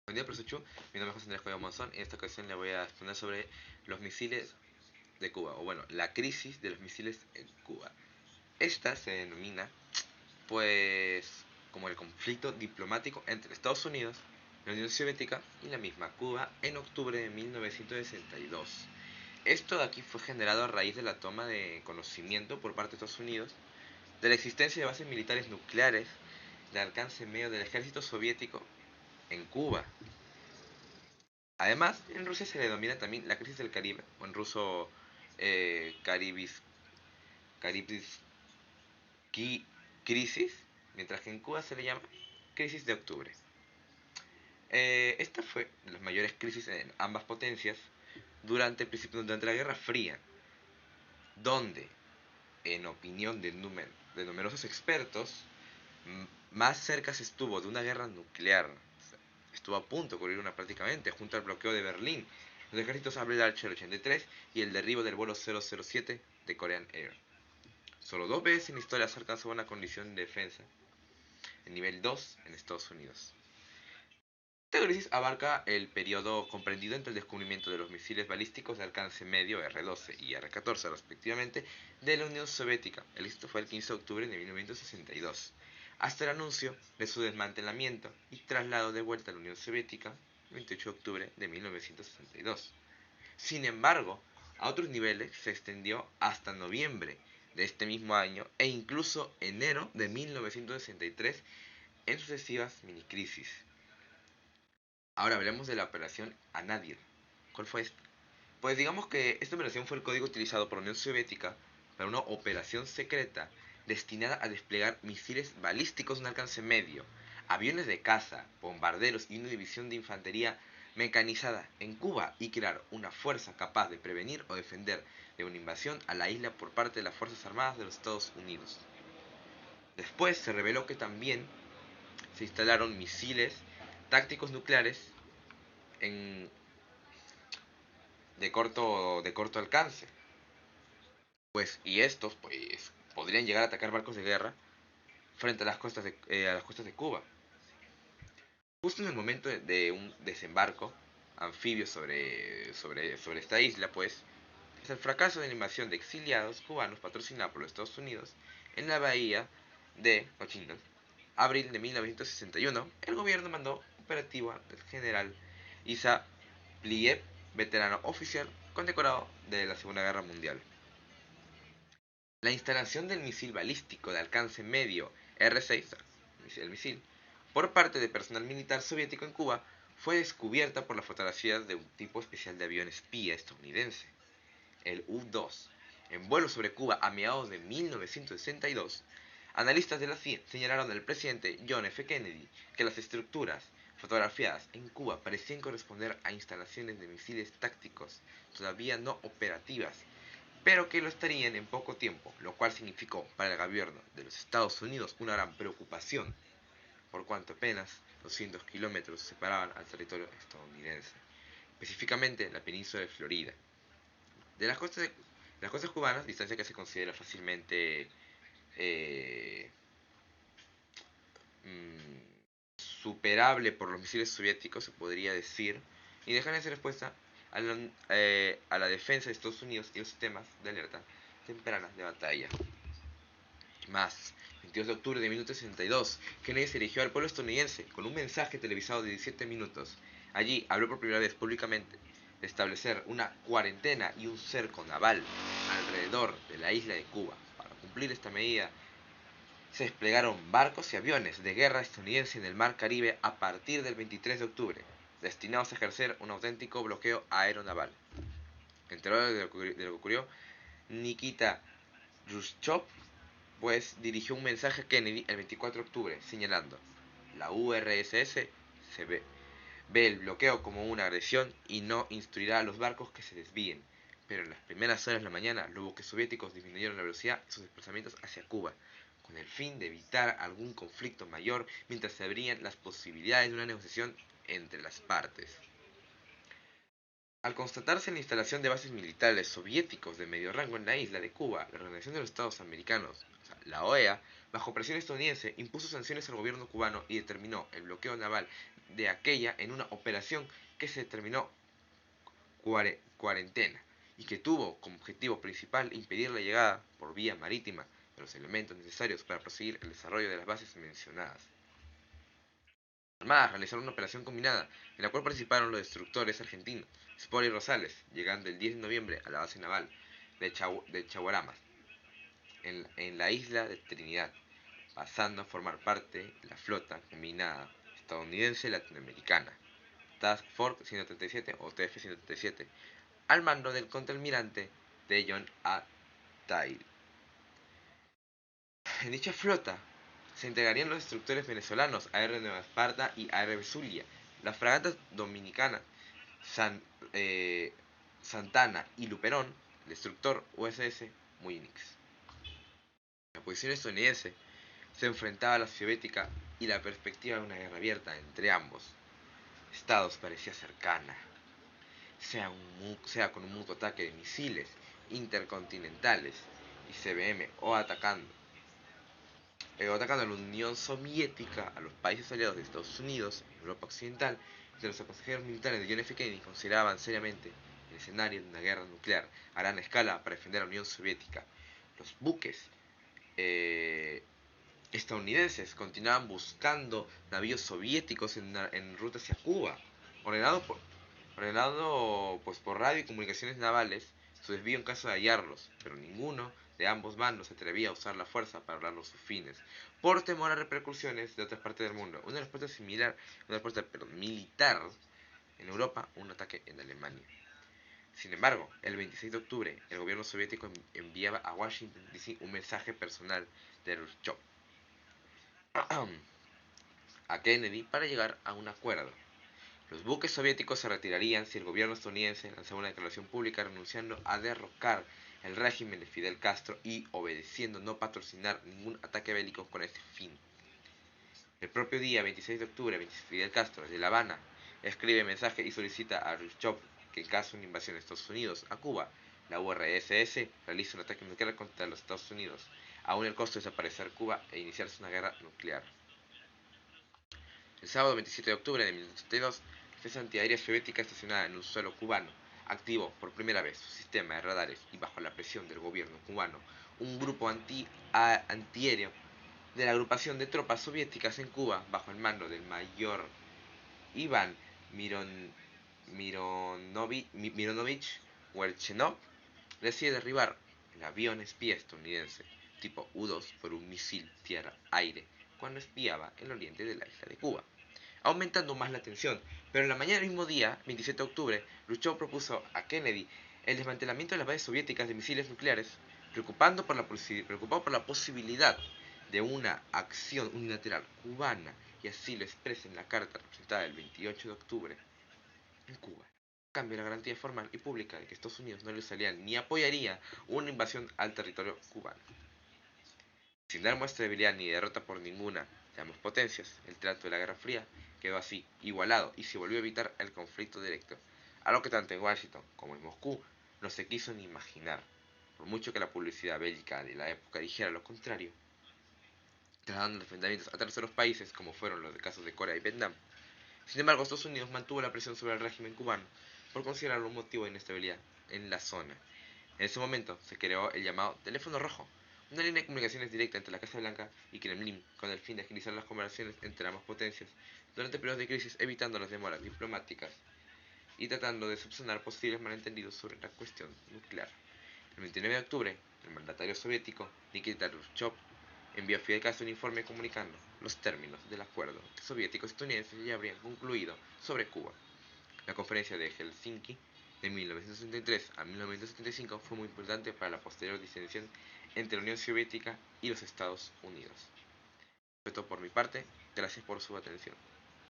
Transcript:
Buen día, profesor Chu. Mi nombre es José Andrés Cuellar Monzón y en esta ocasión le voy a exponer sobre los misiles de Cuba, o bueno, la crisis de los misiles en Cuba. Esta se denomina, pues, como el conflicto diplomático entre Estados Unidos, la Unión Soviética y la misma Cuba en octubre de 1962. Esto de aquí fue generado a raíz de la toma de conocimiento por parte de Estados Unidos de la existencia de bases militares nucleares de alcance medio del ejército soviético en Cuba. Además, en Rusia se le denomina también la crisis del Caribe, o en ruso Caribis, Caribis crisis, mientras que en Cuba se le llama crisis de octubre. Esta fue de las mayores crisis en ambas potencias durante la Guerra Fría, donde, en opinión de numerosos expertos, más cerca se estuvo de una guerra nuclear. Estuvo a punto de ocurrir una prácticamente, junto al bloqueo de Berlín, los ejércitos Abril Archer 83 y el derribo del vuelo 007 de Korean Air. Solo dos veces en la historia se alcanzó una condición de defensa, el nivel 2 en Estados Unidos. Esta crisis abarca el periodo comprendido entre el descubrimiento de los misiles balísticos de alcance medio R-12 y R-14 respectivamente de la Unión Soviética. Esto fue el 15 de octubre de 1962, hasta el anuncio de su desmantelamiento y traslado de vuelta a la Unión Soviética el 28 de octubre de 1962. Sin embargo, a otros niveles se extendió hasta noviembre de este mismo año e incluso enero de 1963 en sucesivas minicrisis. Ahora hablemos de la operación Anadir. ¿Cuál fue esta? Pues digamos que esta operación fue el código utilizado por la Unión Soviética para una operación secreta destinada a desplegar misiles balísticos de un alcance medio, aviones de caza, bombarderos y una división de infantería mecanizada en Cuba y crear una fuerza capaz de prevenir o defender de una invasión a la isla por parte de las Fuerzas Armadas de los Estados Unidos. Después se reveló que también se instalaron misiles tácticos nucleares en de corto alcance. Y estos podrían llegar a atacar barcos de guerra frente a las costas de Cuba. Justo en el momento de un desembarco anfibio sobre esta isla, pues, es el fracaso de la invasión de exiliados cubanos patrocinada por los Estados Unidos en la bahía de Washington. Abril de 1961, el gobierno mandó operativo al general Isa Pliyev, veterano oficial condecorado de la Segunda Guerra Mundial. La instalación del misil balístico de alcance medio R-6, el misil, por parte de personal militar soviético en Cuba fue descubierta por las fotografías de un tipo especial de avión espía estadounidense, el U-2. En vuelo sobre Cuba a mediados de 1962, analistas de la CIA señalaron al presidente John F. Kennedy que las estructuras fotografiadas en Cuba parecían corresponder a instalaciones de misiles tácticos todavía no operativas, pero que lo estarían en poco tiempo, lo cual significó para el gobierno de los Estados Unidos una gran preocupación, por cuanto apenas 200 kilómetros separaban al territorio estadounidense, específicamente la península de Florida. De las costas cubanas, distancia que se considera fácilmente eh, superable por los misiles soviéticos, se podría decir, y dejan esa respuesta a la defensa de Estados Unidos y los sistemas de alerta temprana de batalla. Más, 22 de octubre de 1962, Kennedy se dirigió al pueblo estadounidense con un mensaje televisado de 17 minutos. Allí habló por primera vez públicamente de establecer una cuarentena y un cerco naval alrededor de la isla de Cuba. Para cumplir esta medida, se desplegaron barcos y aviones de guerra estadounidense en el mar Caribe a partir del 23 de octubre, destinados a ejercer un auténtico bloqueo aeronaval. Enterado de lo que ocurrió, Nikita Khrushchev dirigió un mensaje a Kennedy el 24 de octubre señalando: la URSS ve el bloqueo como una agresión y no instruirá a los barcos que se desvíen. Pero en las primeras horas de la mañana, los buques soviéticos disminuyeron la velocidad de sus desplazamientos hacia Cuba, con el fin de evitar algún conflicto mayor mientras se abrían las posibilidades de una negociación entre las partes. Al constatarse la instalación de bases militares soviéticos de medio rango en la isla de Cuba, la Organización de los Estados Americanos, o sea, la OEA, bajo presión estadounidense, impuso sanciones al gobierno cubano y determinó el bloqueo naval de aquella en una operación que se determinó cuarentena y que tuvo como objetivo principal impedir la llegada por vía marítima de los elementos necesarios para proseguir el desarrollo de las bases mencionadas. Las Armadas realizaron una operación combinada en la cual participaron los destructores argentinos Sport y Rosales, llegando el 10 de noviembre a la base naval de Chaguaramas, en la isla de Trinidad, pasando a formar parte de la flota combinada estadounidense-latinoamericana, Task Force 137 o TF-137, al mando del contraalmirante de John A. Tyle. En dicha flota se integrarían los destructores venezolanos AR Nueva Esparta y AR Zulia, las fragatas dominicanas eh, Santana y Luperón, el destructor USS Muñiz. La posición estadounidense se enfrentaba a la soviética y la perspectiva de una guerra abierta entre ambos estados parecía cercana, sea con un mutuo ataque de misiles intercontinentales y CBM o atacando a la Unión Soviética, a los países aliados de Estados Unidos, Europa Occidental, de los consejeros militares de John F. Kennedy consideraban seriamente el escenario de una guerra nuclear a gran escala para defender a la Unión Soviética. Los buques eh, estadounidenses continuaban buscando navíos soviéticos en ruta hacia Cuba, ordenado pues, por radio y comunicaciones navales su desvío en caso de hallarlos, pero ninguno de ambos bandos se atrevía a usar la fuerza para lograr sus fines, por temor a repercusiones de otras partes del mundo. Una respuesta similar, militar en Europa, un ataque en Alemania. Sin embargo, el 26 de octubre, el gobierno soviético enviaba a Washington DC un mensaje personal de Khrushchev a Kennedy para llegar a un acuerdo. Los buques soviéticos se retirarían si el gobierno estadounidense lanzaba una declaración pública renunciando a derrocar el régimen de Fidel Castro y obedeciendo no patrocinar ningún ataque bélico con ese fin. El propio día 26 de octubre, Fidel Castro, desde La Habana, escribe mensaje y solicita a Khrushchev que en caso de una invasión de Estados Unidos a Cuba, la URSS realice un ataque nuclear contra los Estados Unidos, aun el costo de desaparecer Cuba e iniciarse una guerra nuclear. El sábado 27 de octubre de 1982, la defensa antiaérea soviética estacionada en un suelo cubano activó por primera vez su sistema de radares y bajo la presión del gobierno cubano, un grupo antiaéreo de la agrupación de tropas soviéticas en Cuba bajo el mando del mayor Iván Mironovich Werchenov decide derribar el avión espía estadounidense tipo U-2 por un misil tierra-aire cuando espiaba el oriente de la isla de Cuba, aumentando más la tensión. Pero en la mañana del mismo día, 27 de octubre, Khrushchev propuso a Kennedy el desmantelamiento de las bases soviéticas de misiles nucleares, preocupado por la posibilidad de una acción unilateral cubana, y así lo expresa en la carta representada el 28 de octubre en Cuba. A cambio, la garantía formal y pública de que Estados Unidos no le salía ni apoyaría una invasión al territorio cubano. Sin dar muestra de debilidad ni derrota por ninguna de ambas potencias, el trato de la Guerra Fría quedó así, igualado, y se volvió a evitar el conflicto directo, algo que tanto en Washington como en Moscú no se quiso ni imaginar, por mucho que la publicidad bélica de la época dijera lo contrario, trasladando enfrentamientos a terceros países como fueron los casos de Corea y Vietnam. Sin embargo, Estados Unidos mantuvo la presión sobre el régimen cubano por considerarlo un motivo de inestabilidad en la zona. En ese momento se creó el llamado teléfono rojo, una línea de comunicaciones directa entre la Casa Blanca y Kremlin, con el fin de agilizar las conversaciones entre ambas potencias durante periodos de crisis, evitando las demoras diplomáticas y tratando de subsanar posibles malentendidos sobre la cuestión nuclear. El 29 de octubre, el mandatario soviético Nikita Khrushchev envió a Fidel Castro un informe comunicando los términos del acuerdo que soviéticos y estadounidenses ya habrían concluido sobre Cuba. La conferencia de Helsinki de 1973 a 1975 fue muy importante para la posterior disensión entre la Unión Soviética y los Estados Unidos. Esto por mi parte, gracias por su atención.